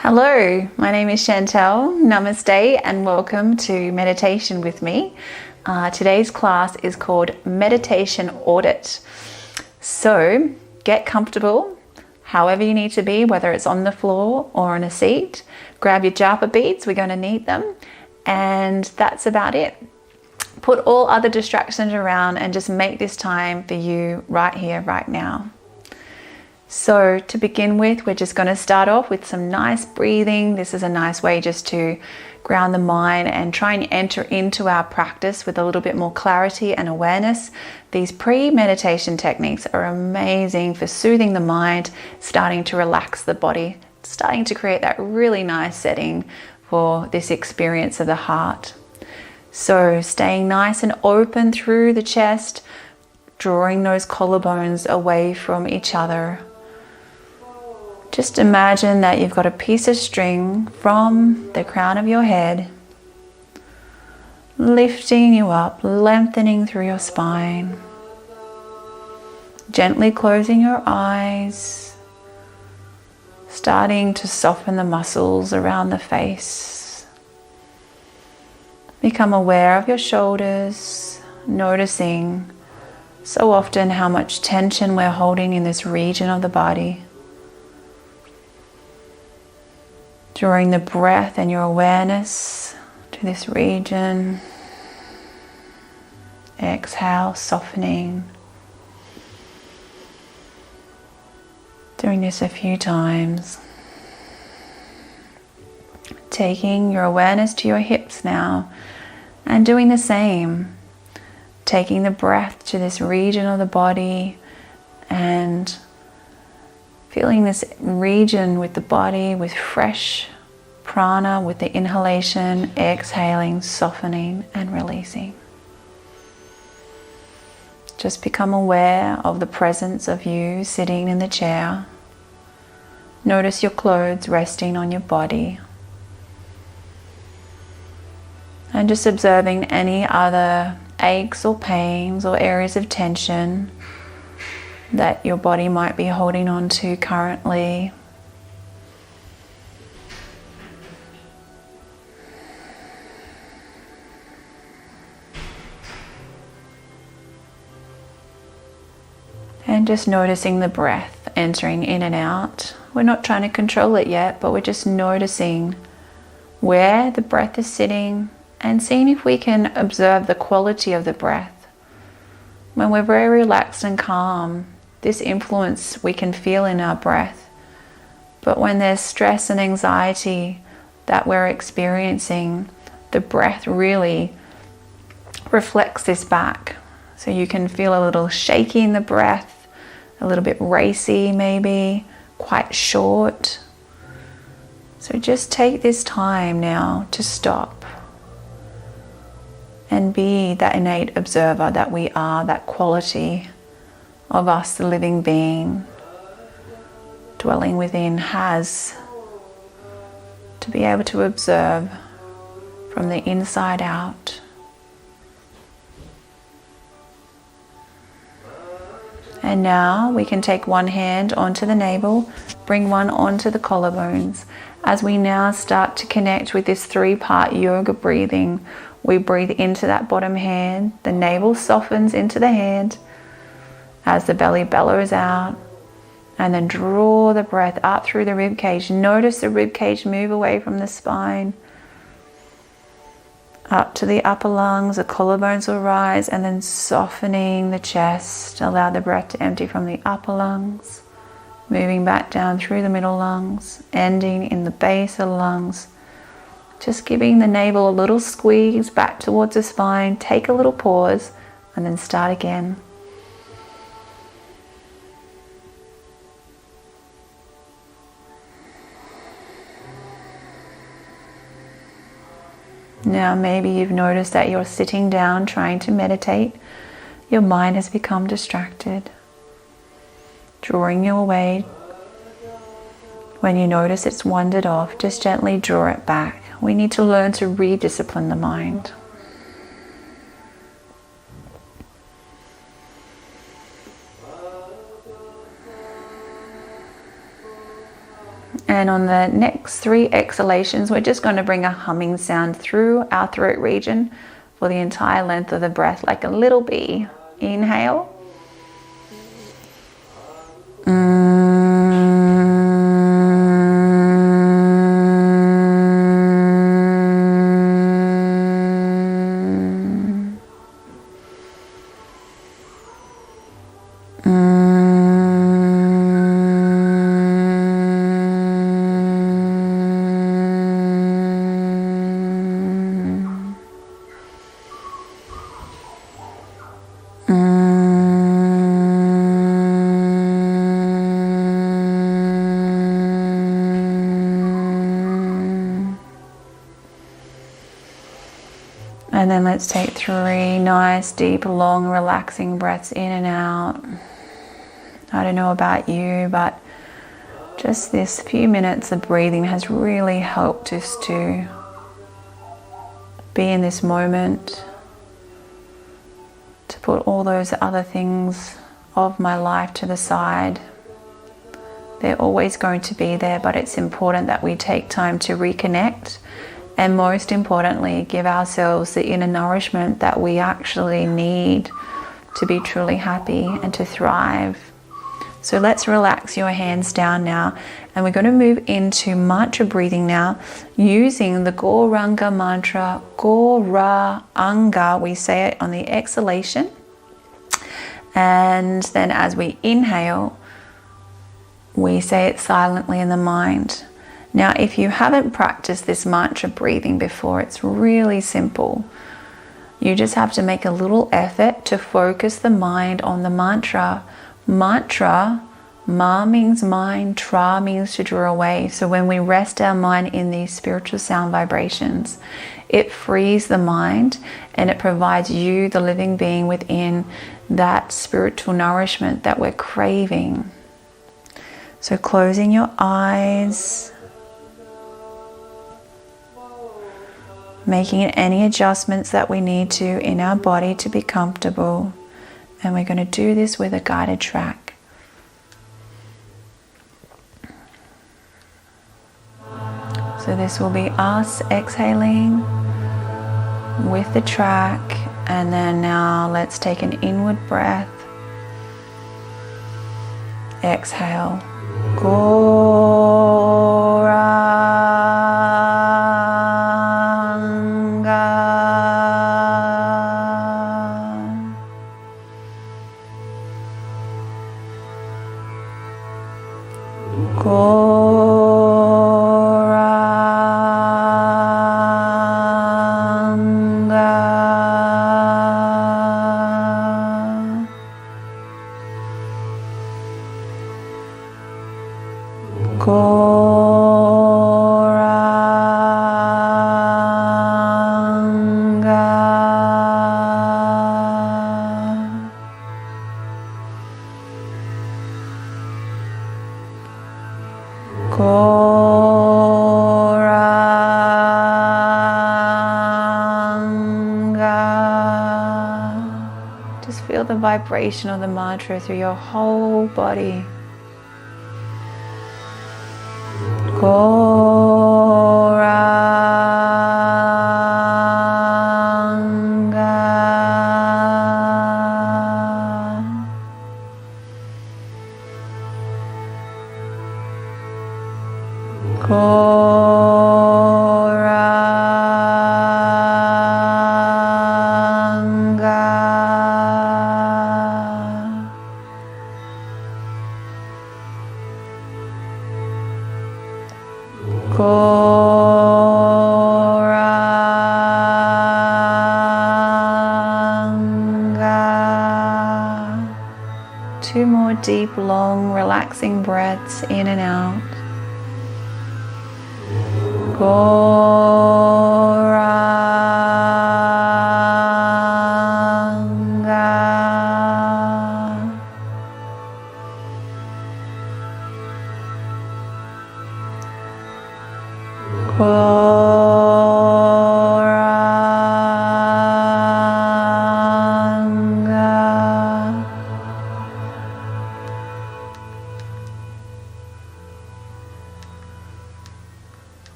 Hello, my name is Chantelle. Namaste and welcome to meditation with me. Today's class is called Meditation Audit. So get comfortable, however you need to be, whether it's on the floor or on a seat. Grab your japa beads, we're going to need them. And that's about it. Put all other distractions around and just make this time for you right here, right now. So to begin with, we're just going to start off with some nice breathing. This is a nice way just to ground the mind and try and enter into our practice with a little bit more clarity and awareness. These pre-meditation techniques are amazing for soothing the mind, starting to relax the body, starting to create that really nice setting for this experience of the heart. So staying nice and open through the chest, drawing those collarbones away from each other. Just imagine that you've got a piece of string from the crown of your head, lifting you up, lengthening through your spine. Gently closing your eyes, starting to soften the muscles around the face. Become aware of your shoulders, noticing so often how much tension we're holding in this region of the body. Drawing the breath and your awareness to this region. Exhale, softening. Doing this a few times. Taking your awareness to your hips now and doing the same. Taking the breath to this region of the body and feeling this region with the body with fresh prana, with the inhalation, exhaling, softening and releasing. Just become aware of the presence of you sitting in the chair. Notice your clothes resting on your body. And just observing any other aches or pains or areas of tension that your body might be holding on to currently. And just noticing the breath entering in and out. We're not trying to control it yet, but we're just noticing where the breath is sitting and seeing if we can observe the quality of the breath. When we're very relaxed and calm, this influence we can feel in our breath. But when there's stress and anxiety that we're experiencing, the breath really reflects this back. So you can feel a little shaky in the breath, a little bit racy maybe, quite short. So just take this time now to stop and be that innate observer that we are, that quality of us, the living being, dwelling within, has to be able to observe from the inside out. And now we can take one hand onto the navel, bring one onto the collarbones. As we now start to connect with this 3-part yoga breathing, we breathe into that bottom hand, the navel softens into the hand, as the belly bellows out, and then draw the breath up through the rib cage. Notice the rib cage move away from the spine, up to the upper lungs. The collarbones will rise, and then softening the chest. Allow the breath to empty from the upper lungs, moving back down through the middle lungs, ending in the base of the lungs. Just giving the navel a little squeeze back towards the spine. Take a little pause, and then start again. Now maybe you've noticed that you're sitting down trying to meditate. Your mind has become distracted, drawing you away. When you notice it's wandered off, just gently draw it back. We need to learn to rediscipline the mind. And on the next 3 exhalations, we're just going to bring a humming sound through our throat region for the entire length of the breath, like a little bee. Inhale. And then let's take 3 nice, deep, long, relaxing breaths in and out. I don't know about you, but just this few minutes of breathing has really helped us to be in this moment, to put all those other things of my life to the side. They're always going to be there, but it's important that we take time to reconnect, and most importantly, give ourselves the inner nourishment that we actually need to be truly happy and to thrive. So let's relax your hands down now, and we're going to move into mantra breathing now, using the Goranga Mantra. Goranga, we say it on the exhalation, and then as we inhale, we say it silently in the mind. Now, if you haven't practiced this mantra breathing before, it's really simple. You just have to make a little effort to focus the mind on the mantra. Mantra, ma means mind, tra means to draw away. So when we rest our mind in these spiritual sound vibrations, it frees the mind and it provides you, the living being within, that spiritual nourishment that we're craving. So closing your eyes, making any adjustments that we need to in our body to be comfortable. And we're going to do this with a guided track. So this will be us exhaling with the track. And then now let's take an inward breath. Exhale. Just feel the vibration of the mantra through your whole body. Two more deep, long, relaxing breaths in and out.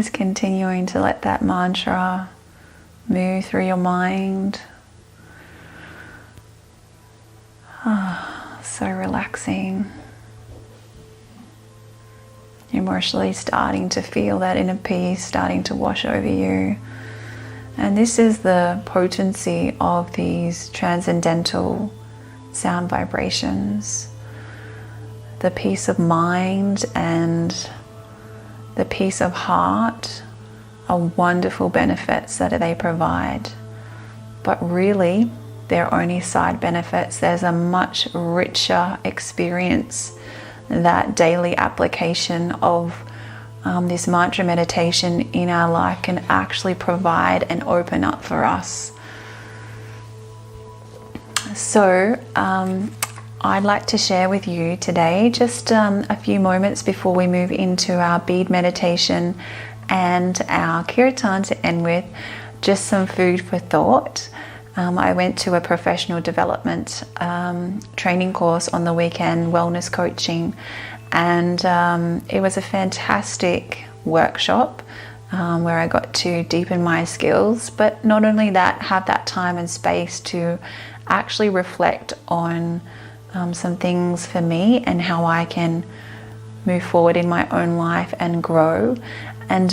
Just continuing to let that mantra move through your mind. So relaxing. Emotionally starting to feel that inner peace starting to wash over you. And this is the potency of these transcendental sound vibrations. The peace of mind and the peace of heart are wonderful benefits that they provide. But really, they're only side benefits. There's a much richer experience that daily application of this mantra meditation in our life can actually provide and open up for us. So I'd like to share with you today, just a few moments before we move into our bead meditation and our kirtan to end with, just some food for thought. I went to a professional development training course on the weekend, wellness coaching, and it was a fantastic workshop where I got to deepen my skills, but not only that, have that time and space to actually reflect on some things for me and how I can move forward in my own life and grow. And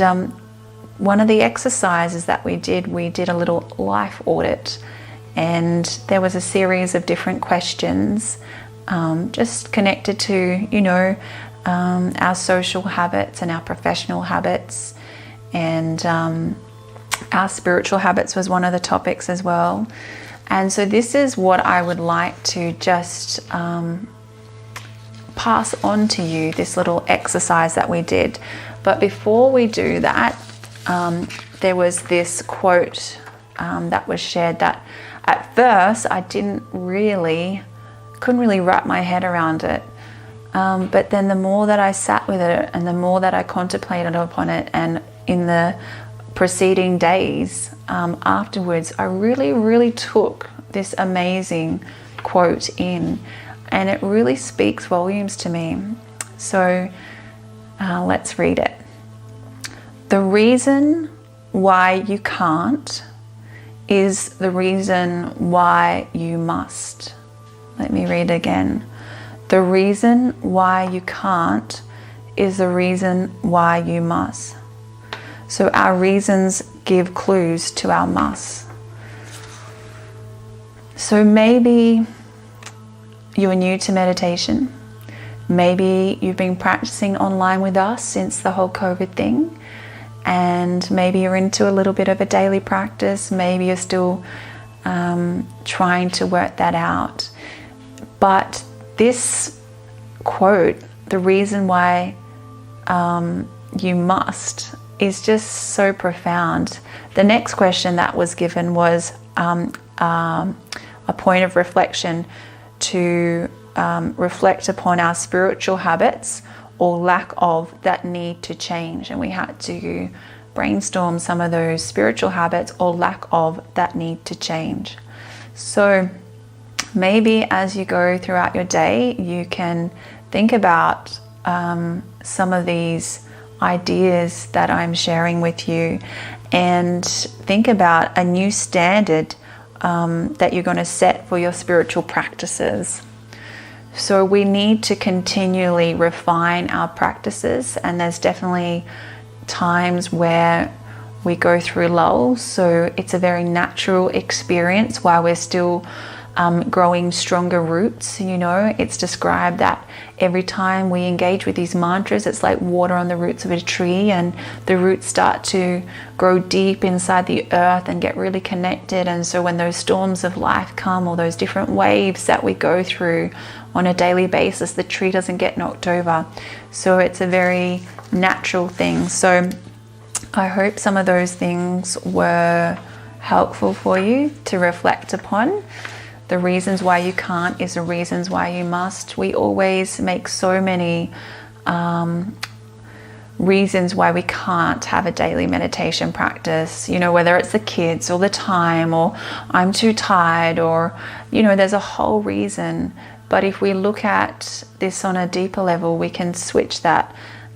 one of the exercises that we did a little life audit, and there was a series of different questions just connected to, our social habits and our professional habits, and our spiritual habits was one of the topics as well. And so this is what I would like to just pass on to you, this little exercise that we did. But before we do that, there was this quote that was shared that at first I couldn't really wrap my head around it. But then the more that I sat with it and the more that I contemplated upon it, and in the preceding days afterwards, I really took this amazing quote in, and it really speaks volumes to me. So let's read it. The reason why you can't is the reason why you must. Let me read it again. The reason why you can't is the reason why you must. So our reasons give clues to our musts. So maybe you are new to meditation. Maybe you've been practicing online with us since the whole COVID thing, and maybe you're into a little bit of a daily practice. Maybe you're still trying to work that out. But this quote, the reason why you must, is just so profound. The next question that was given was a point of reflection to reflect upon our spiritual habits or lack of that need to change. And we had to brainstorm some of those spiritual habits or lack of that need to change. So maybe as you go throughout your day, you can think about some of these ideas that I'm sharing with you, and think about a new standard that you're going to set for your spiritual practices. So we need to continually refine our practices, and there's definitely times where we go through lulls. So it's a very natural experience while we're still growing stronger roots. It's described that every time we engage with these mantras, it's like water on the roots of a tree, and the roots start to grow deep inside the earth and get really connected. And so when those storms of life come, or those different waves that we go through on a daily basis, the tree doesn't get knocked over. So it's a very natural thing. So I hope some of those things were helpful for you to reflect upon. The reasons why you can't is the reasons why you must. We always make so many reasons why we can't have a daily meditation practice, whether it's the kids or the time, or I'm too tired, or, there's a whole reason. But if we look at this on a deeper level, we can switch that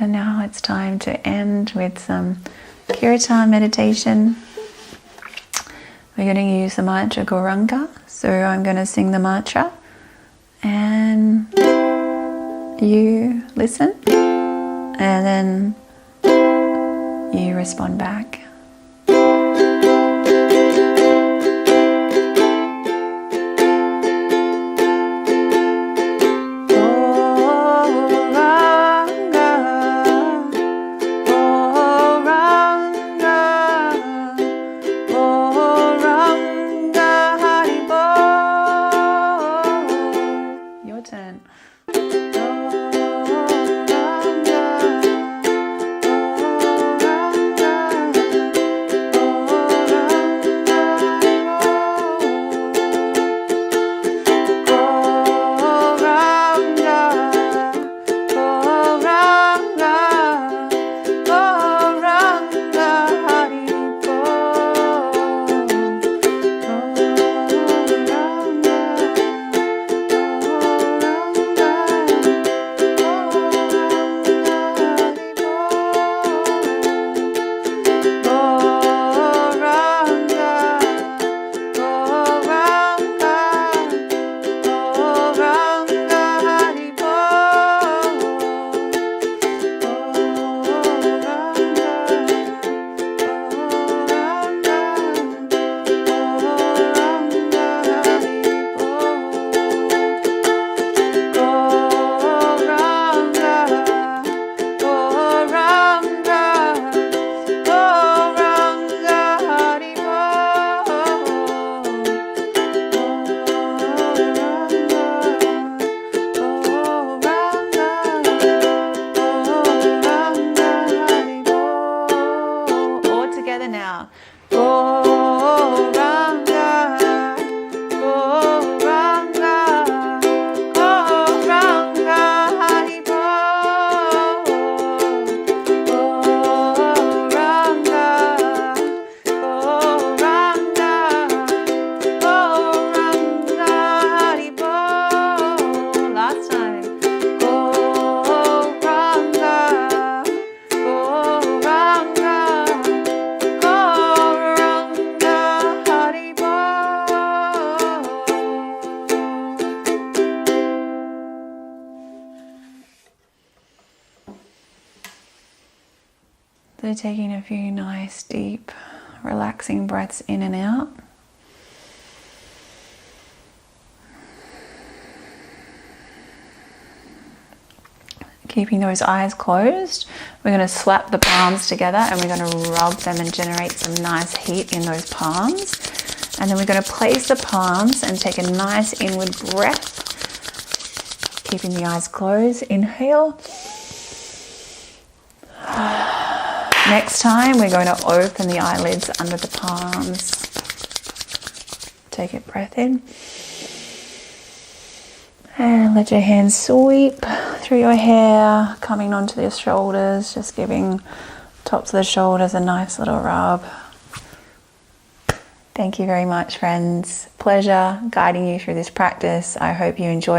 So now it's time to end with some kirtan meditation. We're going to use the mantra Goranga. So I'm going to sing the mantra and you listen and then you respond back. So taking a few nice, deep, relaxing breaths in and out. Keeping those eyes closed, we're going to slap the palms together and we're going to rub them and generate some nice heat in those palms. And then we're going to place the palms and take a nice inward breath. Keeping the eyes closed. Inhale. Next time, we're going to open the eyelids under the palms. Take a breath in. And let your hands sweep through your hair, coming onto your shoulders, just giving tops of the shoulders a nice little rub. Thank you very much, friends. Pleasure guiding you through this practice. I hope you enjoyed